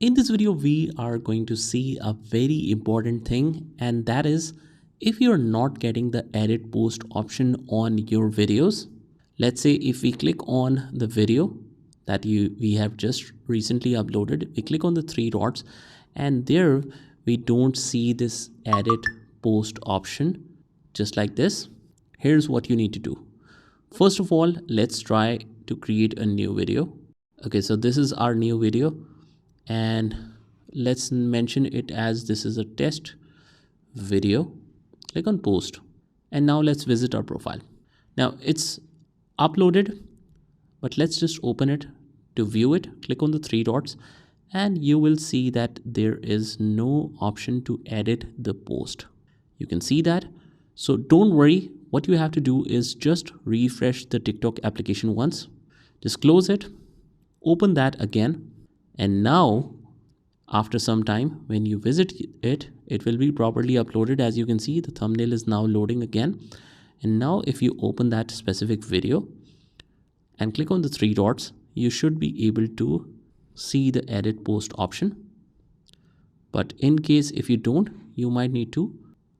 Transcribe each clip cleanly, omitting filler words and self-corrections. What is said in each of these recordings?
In this video, we are going to see a very important thing, and that is if you're not getting the edit post option on your videos. Let's say if we click on the video that we have just recently uploaded, we click on the three dots, and there we don't see this edit post option just like this. Here's what you need to do. First of all, let's try to create a new video. Okay, so this is our new video, and let's mention it as this is a test video. Click on post, and now let's visit our profile. Now it's uploaded, but let's just open it. To view it, click on the three dots, and you will see that there is no option to edit the post. You can see that. So don't worry, what you have to do is just refresh the TikTok application once. Just close it, open that again, and now after some time when you visit it, it will be properly uploaded. As you can see, the thumbnail is now loading again. And now if you open that specific video and click on the three dots, you should be able to see the edit post option. But in case if you don't, you might need to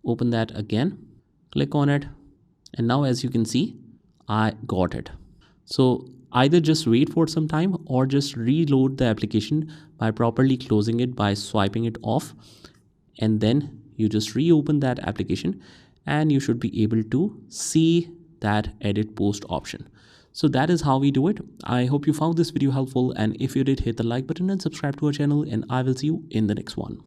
open that again, click on it, and now as you can see, I got it. So either just wait for some time or just reload the application by properly closing it by swiping it off, and then you just reopen that application and you should be able to see that edit post option. So that is how we do it. I hope you found this video helpful, and if you did, hit the like button and subscribe to our channel, and I will see you in the next one.